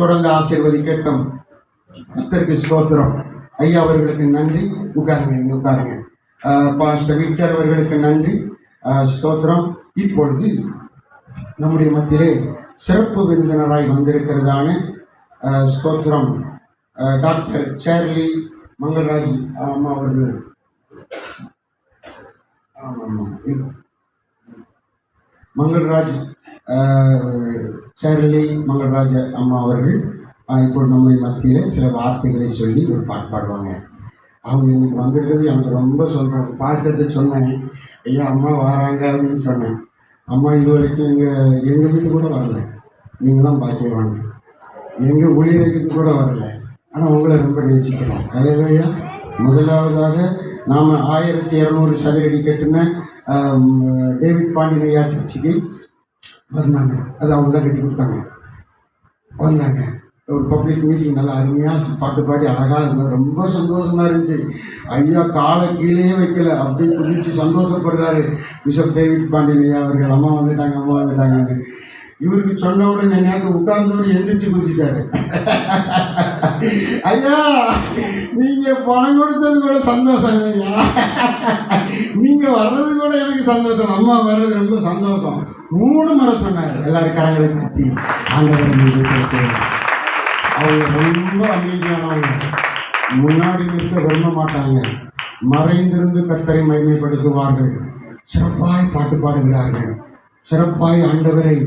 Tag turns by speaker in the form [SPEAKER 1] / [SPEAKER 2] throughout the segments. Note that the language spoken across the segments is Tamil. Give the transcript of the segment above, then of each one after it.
[SPEAKER 1] தொடர்ந்து ஆசீர்வதிக்கட்டும். கர்த்தருக்கு ஸ்தோத்திரம். ஐயா அவர்களுக்கு நன்றி. உட்காருங்க. பாஸ்டர் விக்டர் அவர்களுக்கு நன்றி, ஸ்தோத்திரம். இப்பொழுது நம்முடைய மத்தியிலே சிறப்பு விருந்தினராய் வந்திருக்கிறதான ஸ்தோத்திரம் டாக்டர் சேர்லி மங்கள்ராஜ் அம்மா அவர்கள். மங்கள்ராஜ் சேர்லி மங்கள்ராஜ் அம்மா அவர்கள் இப்போது நம்முடைய மத்தியில் சில வார்த்தைகளை சொல்லி ஒரு பாட்டு பாடுவாங்க. அவங்க இன்னைக்கு வந்திருக்கிறது எனக்கு ரொம்ப சொல்கிறாங்க. பாஸ்டர்கிட்ட சொன்னேன், ஐயா அம்மா வராங்க அப்படின்னு சொன்னேன். அம்மா இது வரைக்கும் எங்கள் வீட்டு கூட வரல. நீங்கள் தான் பாக்கியவாங்க. எங்கள் ஊழியர்களுக்கு கூட வரல. ஆனால் உங்களை ரொம்ப நேசிக்கிறோம். அல்லேலூயா. முதலாவதாக நாம் 1200 சதுரடி கட்டின டேவிட் பாண்டியன் ஐயா சர்ச்சுக்கு வந்தாங்க. அது அவங்க தான் கட்டி கொடுத்தாங்க. வந்தாங்க. ஒரு பப்ளிக் மீட்டிங் நல்லா அருமையாக பாட்டு பாடி அழகாக இருந்தது. ரொம்ப சந்தோஷமாக இருந்துச்சு. ஐயா காலை கீழே வைக்கல, அப்படியே குதிச்சு சந்தோஷப்படுறாரு பிஷப் டேவிட் பாண்டியன் ஐயா அவர்கள். அம்மா வந்துட்டாங்கன்னு இவருக்கு சொன்ன உடனே நேற்று உட்கார்ந்தவர் எந்திரிச்சு குதிச்சிட்டாரு. ஐயா நீங்கள் பணம் கொடுத்தது கூட சந்தோஷம் ஐயா, நீங்கள் வர்றது கூட எனக்கு சந்தோஷம், அம்மா வர்றது ரொம்ப சந்தோஷம். 3 முறை சொன்னார். எல்லாரும் கரங்களை கட்டி ஆண்டவர் மீது அவங்க ரொம்ப அமைதியானவங்க. முன்னாடி நிற்க விரும்ப மாட்டாங்க. மறைந்திருந்து கர்த்தரை மகிமைப்படுத்துவார்கள். சிறப்பாய் பாட்டு பாடுகிறார்கள். சிறப்பாய் ஆண்டவரை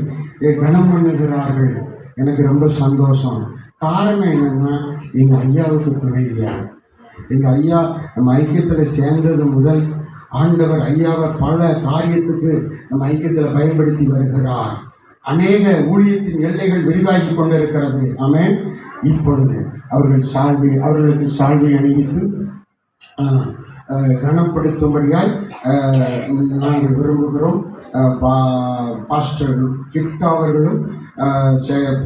[SPEAKER 1] கனம் பண்ணுகிறார்கள். எனக்கு ரொம்ப சந்தோஷம். காரணம் என்னென்னா, எங்கள் ஐயாவுக்கு துணை இல்லையா. எங்கள் ஐயா நம்ம ஐக்கியத்தில் சேர்ந்தது முதல் ஆண்டவர் ஐயாவை பல காரியத்துக்கு நம்ம ஐக்கியத்தில் பயன்படுத்தி வருகிறார். அநேக ஊழியத்தின் எல்லைகள் விரிவாகி கொண்டிருக்கிறது. ஆமென். இப்பொழுது அவர்களுக்கு சால்வை அணிவித்து கனப்படுத்தும்படியாய் நாங்கள் விரும்புகிறோம். பாஸ்டர் கிப்டா அவர்களும்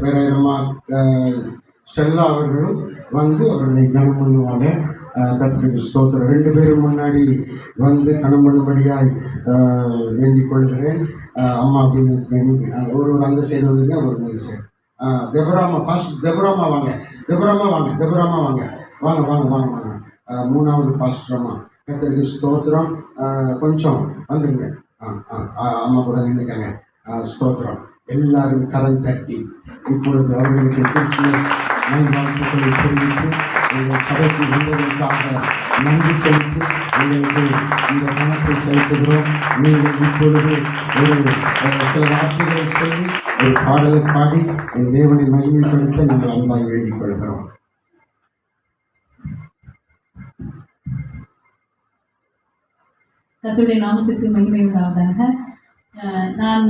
[SPEAKER 1] பேரம்மா ஸ்டெல்லா அவர்களும் வந்து அவர்களை கனம் பண்ணுவாங்க. கர்த்தருக்கு ஸ்தோத்திரம். 2 பேரும் முன்னாடி வந்து கனம் பண்ணும்படியாய் வேண்டிக் கொள்கிறேன். அம்மா அப்படின்னு ஒரு அந்த சைடு வந்துங்க, ஒரு இந்த சைடு. தெபராமா பாஸ்டர் தெபராமா வாங்க. வாங்க. 3வது பாஸ்டர் அம்மா. கர்த்தருக்கு ஸ்தோத்திரம். கொஞ்சம் வந்துடுங்க. அம்மா கூட நின்றுக்காங்க. ஸ்தோத்திரம். எல்லாரும் கரம் தட்டி இப்பொழுது அவர்களுக்கு கிறிஸ்துமஸ் நல்வாழ்த்துக்களை தெரிவித்து எங்கள் சபைக்கு வந்ததற்காக நன்றி செலுத்தி எங்களுக்கு இந்த பணத்தை செலுத்துகிறோம். நீங்கள் இப்பொழுது ஒரு சில வார்த்தைகளை சொல்லி ஒரு பாடலை பாடி என் தேவனை மகிமைப்படுத்த நாங்கள் அன்பாய் வேண்டிக் கொள்கிறோம்.
[SPEAKER 2] கர்த்தருடைய நாமத்துக்கு மகிமை உண்டாவதாக. நான்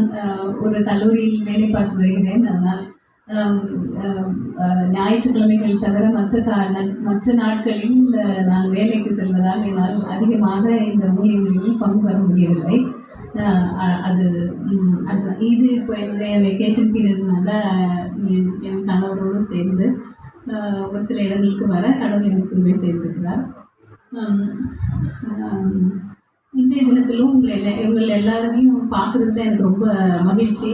[SPEAKER 2] ஒரு கல்லூரியில் வேலை பார்த்து வருகிறேன். அதனால் ஞாயிற்றுக்கிழமைகள் தவிர மற்ற நாட்களில் நான் வேலைக்கு செல்வதால் என்னால் அதிகமாக இந்த ஊழியர்களில் பங்கு பெற முடியவில்லை. இது இப்போ என்னுடைய வெக்கேஷன் பீரியட்னால என் கணவரோடு சேர்ந்து ஒரு சில இடங்களுக்கு வர கடவுள் எனக்கு போய் சேர்த்துக்கிறார். இன்றைய தினத்திலும் உங்கள் எல்லாரையும் பார்க்குறது தான் எனக்கு ரொம்ப மகிழ்ச்சி,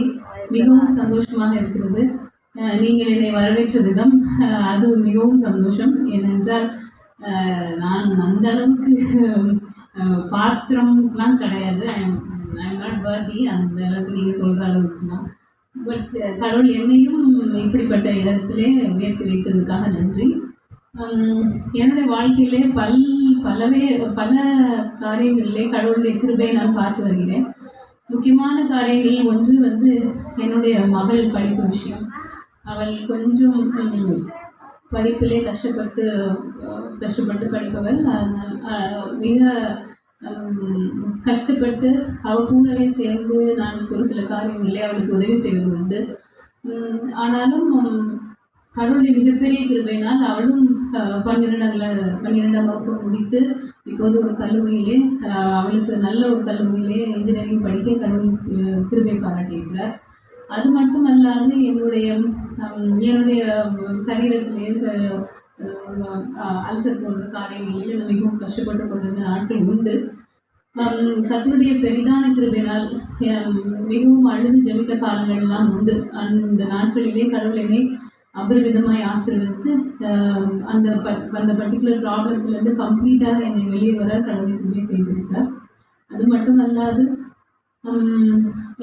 [SPEAKER 2] மிகவும் சந்தோஷமாக இருக்கிறது. நீங்கள் என்னை வரவேற்ற விதம் அது மிகவும் சந்தோஷம். ஏனென்றால் நான் அந்த அளவுக்கு பாத்திரம்லாம் கிடையாது. ஐ நாட் வர்தி அந்த அளவுக்கு நீங்கள் சொல்கிற அளவுக்கு தான். பட் கடவுள் என்னையும் இப்படிப்பட்ட இடத்திலே உயர்த்தி வைத்ததுக்காக நன்றி. என்னுடைய வாழ்க்கையிலே பல காரியங்களிலே கடவுளுடைய கிருபையை நான் பார்த்து வருகிறேன். முக்கியமான காரியங்களில் ஒன்று வந்து என்னுடைய மகள் படிப்பு விஷயம். அவள் கொஞ்சம் படிப்பிலே கஷ்டப்பட்டு படிப்பவள். மிக கஷ்டப்பட்டு அவள் கூடவே சேர்ந்து நான் ஒரு சில காரியங்களிலே அவளுக்கு உதவி செய்வது உண்டு. ஆனாலும் கடவுளுடைய மிகப்பெரிய கிருபையினால் அவளும் 12ஆம் வகுப்பு முடித்து இப்போது ஒரு கல்லூரியிலே அவளுக்கு நல்ல ஒரு கல்லூரியிலே இன்ஜினியரிங் படிக்க கடவுள் கிருபை பாராட்டியிருக்கிறார். அது மட்டும் அல்லாது என்னுடைய சரீரத்திலே அல்சர் போன்ற காரியங்களில் நான் மிகவும் கஷ்டப்பட்டு கொண்டிருந்த நாட்கள் உண்டு. கர்த்தருடைய பெரிதான கிருபையினால் மிகவும் அழுது ஜெபித்த காலங்கள்லாம் உண்டு. அந்த நாட்களிலே கடவுள் என்னை அபரிவிதமாய் ஆசீர்வதித்து அந்த பர்டிகுலர் ப்ராப்ளத்துலேருந்து கம்ப்ளீட்டாக என்னை வெளியே வர கடவுள் கிருபை செய்திருக்கார். அது மட்டும் அல்லாது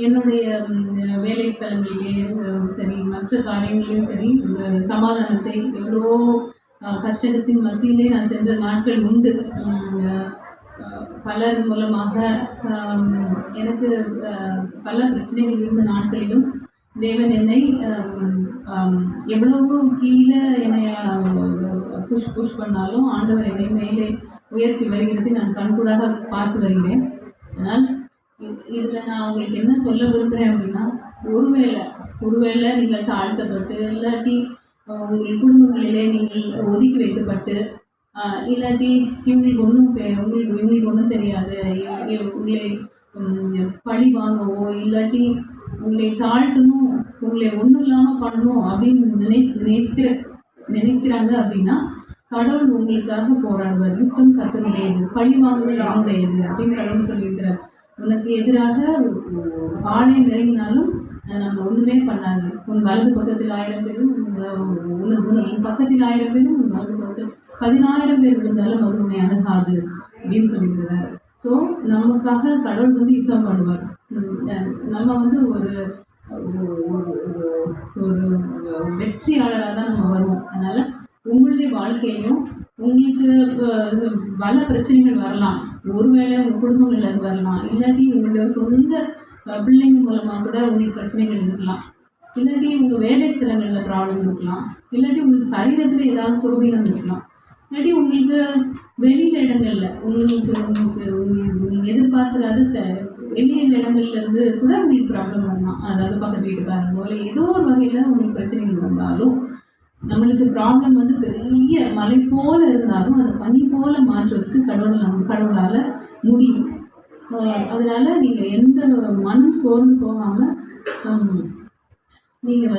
[SPEAKER 2] என்னுடைய வேலை ஸ்தலங்களிலே சரி, மற்ற காரியங்களிலும் சரி, சமாதானத்தை எவ்வளோ கஷ்டத்தின் மத்தியிலே நான் சென்ற நாட்கள் உண்டு. பலர் மூலமாக எனக்கு பல பிரச்சனைகள் இருந்த நாட்களிலும் தேவன் என்னை எவ்வளவோ கீழே என்னை புஷ் பண்ணாலும் ஆண்டவர் என்னை மேலே உயர்த்தி வருகிறதை நான் கண்கூடாக பார்த்து வருகிறேன். அதனால் இதில் நான் உங்களுக்கு என்ன சொல்ல விரும்புகிறேன் அப்படின்னா, ஒருவேளை நீங்கள் தாழ்த்தப்பட்டு, இல்லாட்டி உங்கள் குடும்பங்களிலே நீங்கள் ஒதுக்கி வைக்கப்பட்டு, இல்லாட்டி இவங்களுக்கு ஒன்றும் தெரியாது, உங்களை பழி வாங்கவோ இல்லாட்டி உங்களை தாழ்த்தணும், உங்களை ஒன்றும் இல்லாமல் பண்ணணும் அப்படின்னு நினைக்கிறாங்க அப்படின்னா, கடவுள் உங்களுக்காக போராடுவார். யுத்தம் கர்த்தருடையது, பழி வாங்குவது என்னுடையது அப்படின்னு கடவுள் சொல்லியிருக்கிறார். உனக்கு எதிராக பாளையம் இறங்கினாலும் நம்ம ஒன்றுமே பண்ணாது. உன் வலது பக்கத்தில் 1000 பேரும், உன் பக்கத்தில் 1000 பேரும், உன் வலது பக்கத்தில் 10,000 பேர் விழுந்தாலும் அது உன்னை அணுகாது அப்படின்னு சொல்லியிருக்கிறார். ஸோ நமக்காக கடவுள் யுத்தம் பண்ணுவார். நம்ம ஒரு ஒரு வெற்றியாளராக தான் நம்ம வருவோம். அதனால் உங்களுடைய வாழ்க்கையிலையும் உங்களுக்கு பல பிரச்சனைகள் வரலாம். ஒருவேளை உங்கள் குடும்பங்கள்லேருந்து வரலாம், இல்லாட்டி உங்களுடைய சொந்த பிள்ளைங்க மூலமாக கூட உங்களுக்கு பிரச்சனைகள் இருக்கலாம், இல்லாட்டி உங்கள் வேலை ஸ்தலங்களில் ப்ராப்ளம் இருக்கலாம், இல்லாட்டி உங்களுக்கு சரீரத்தில் ஏதாவது சுரபீனம் இருக்கலாம், இல்லாட்டி உங்களுக்கு வெளியில் இடங்களில் நீங்கள் எதிர்பார்க்குறாது வெளியில் இடங்கள்லேருந்து கூட உங்களுக்கு ப்ராப்ளம் வரலாம். அதாவது பக்கத்து வீட்டுக்காரங்க போல ஏதோ ஒரு வகையில் உங்களுக்கு பிரச்சனைகள் வந்தாலும், நம்மளுக்கு ப்ராப்ளம் பெரிய மலை போல இருந்தாலும் அதை பனி போல மாற்றுறதுக்கு கடவுளால் முடியும். அதனால நீங்கள் எந்த மனம் சோர்ந்து போகாமல் நீங்கள்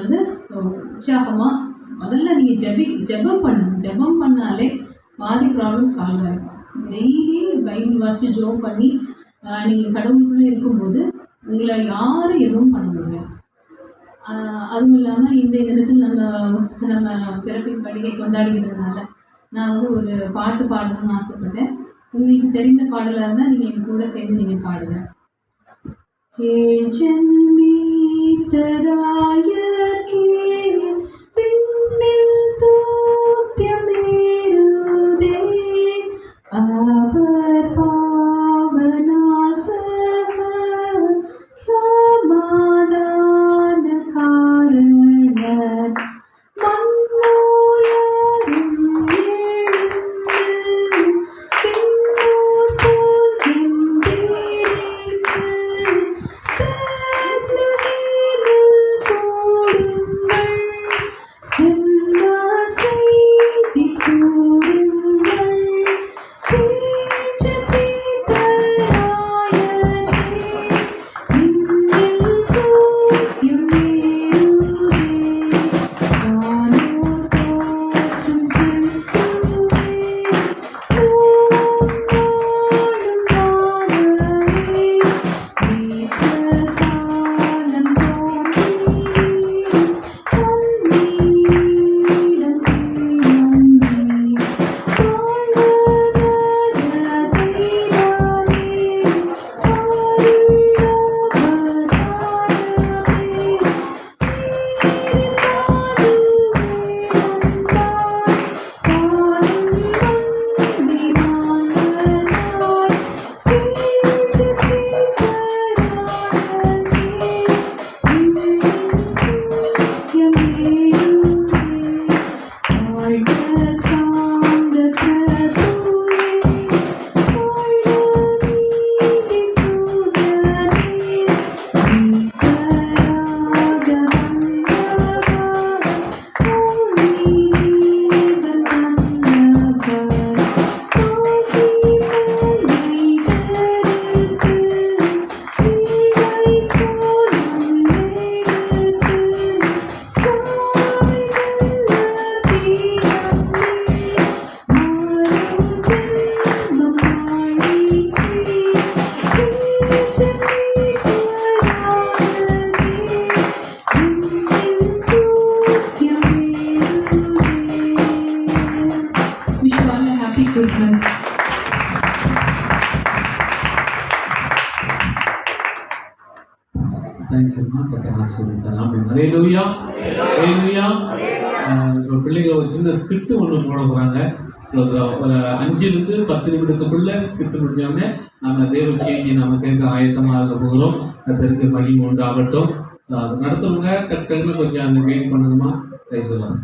[SPEAKER 2] உற்சாகமாக முதல்ல நீங்கள் ஜெபம் பண்ணணும். ஜெபம் பண்ணாலே பாதி ப்ராப்ளம் சால்வ் ஆகிடும். டெய்லி பைபிள் வாசித்து ஜெபம் பண்ணி நீங்கள் கடவுளுக்குள்ளே இருக்கும்போது உங்களை யாரும் எதுவும் பண்ண முடியாது. அதுவும் இல்லாமல் இந்த தினத்தில் நம்ம பிறப்பின் பண்டிகை கொண்டாடுகிறதுனால நான் ஒரு பாட்டு பாடணும்னு ஆசைப்பட்டேன். உங்களுக்கு தெரிந்த பாடலாக இருந்தால் நீங்கள் என் கூட சேர்ந்து நீங்கள் பாடுங்க.
[SPEAKER 3] ஆசீர்வதித்தார். ஹல்லேலூயா, ஹல்லேலூயா. இப்போ பிள்ளைங்க ஒரு சின்ன ஸ்கிரிப்ட் ஒன்று போட போகிறாங்க. ஸோ ஒரு 5 to 10 நிமிடத்துக்குள்ள ஸ்கிரிப்ட் முடிச்சாங்க நம்ம தேவ செய்தி நம்ம கேட்க ஆயத்தமாக இருக்க போகிறோம். கர்த்தருக்கு மகிமை உண்டாகட்டும். அது நடத்துவங்க டக்குன்னு கொஞ்சம் அந்த கைட் பண்ணணுமா கை சொல்லலாம்.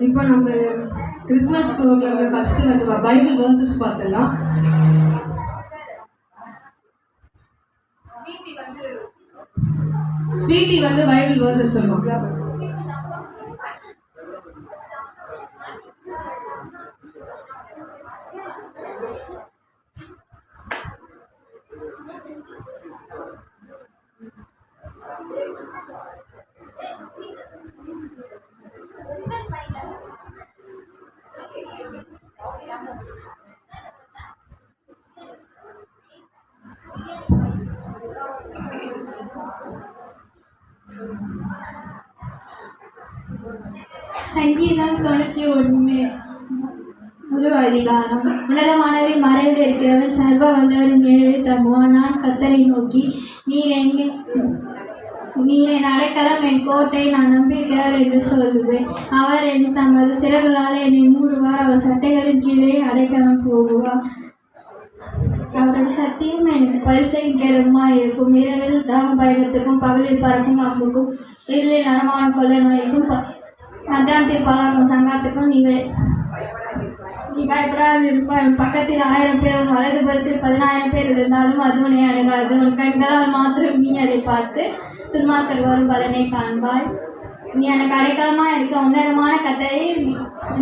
[SPEAKER 4] இப்போ நம்ம கிறிஸ்மஸ் ப்ரோக்ராம்ல ஃபர்ஸ்ட் வந்து பைபிள் வேர்சஸ் பார்த்தலாம். ஸ்வீட்டி வந்து பைபிள் வேர்சஸ் சொல்லுவாங்க.
[SPEAKER 5] சங்கீதம் 91 ஒரு அதிகாரம். உன்னதமானவரின் மறைவில் இருக்கிறவன் சர்வ வல்லவரின் நிழலை தங்குவான். நான் கர்த்தரை நோக்கி, நீர் என் அடைக்கலம், என் கோட்டை, நான் நம்பியிருக்கிறார் என்று சொல்லுவேன். அவர் என் தமது சிறகுகளால் என்னை மூடுவார். அவர் சட்டைகளின் கீழே அடைக்கலம் போகுவார். அவருடைய சத்தியம் எனக்கு பரிசையும் கேடமாக இருக்கும். இரவில் தாக பயணத்துக்கும் பகலில் பறக்கும் அம்புக்கும் இருளில் நடமான கொள்ள நோய்க்கும் மத்தியானத்தில் பலாக்கும் சங்காத்துக்கும் நீ பயப்படாது இருப்பாய். உன் பக்கத்தில் 1000 பேர், உன் வலது புறத்தில் 10,000 பேர் இருந்தாலும் அது உன்னை அணுகாது. உன் கண்களால் மாத்திரம் நீ அதை பார்த்து துன்மார்க்கர் வரும் பலனை காண்பாய். நீ எனக்கு அடைக்கலமாக இருக்க உன்னதமான கர்த்தரை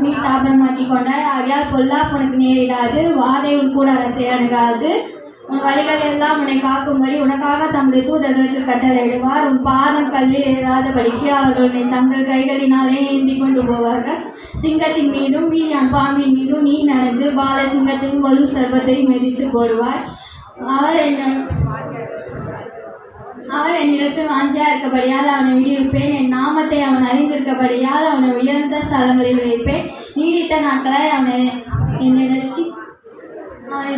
[SPEAKER 5] நீ தாபனமாக்கி கொண்டாய். ஆகையால் பொல்லாப்பு உனக்கு நேரிடாது, வாதை உன் கூடாரத்தை அணுகாது. உன் வழிகள் எல்லாம் உன்னை காக்கும்படி உனக்காக தம்முடைய தூதர்களுக்கு கட்டளையிடுவார். உன் பாதம் கல்லில் ஏறாதபடிக்கு அவர்கள் உன்னை தங்கள் கைகளினாலே ஏந்தி கொண்டு போவார்கள். சிங்கத்தின் மீதும் வீணான் பாம்பின் மீதும் நீ நடந்து பால சிங்கத்தின் வலு சர்வத்தை மிதித்து போடுவார். அவர் என்னிடத்தில் வாஞ்சியா இருக்கபடியால் அவனை விடுவிப்பேன். என் நாமத்தை அவன் அறிந்திருக்கபடியால் அவனை உயர்ந்த ஸ்தலங்களில் வைப்பேன். நீடித்த நாட்களாய் அவனை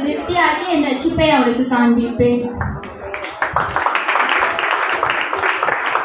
[SPEAKER 5] திருப்தியாக்கி என் ரட்சிப்பை அவனுக்கு காண்பிப்பேன்.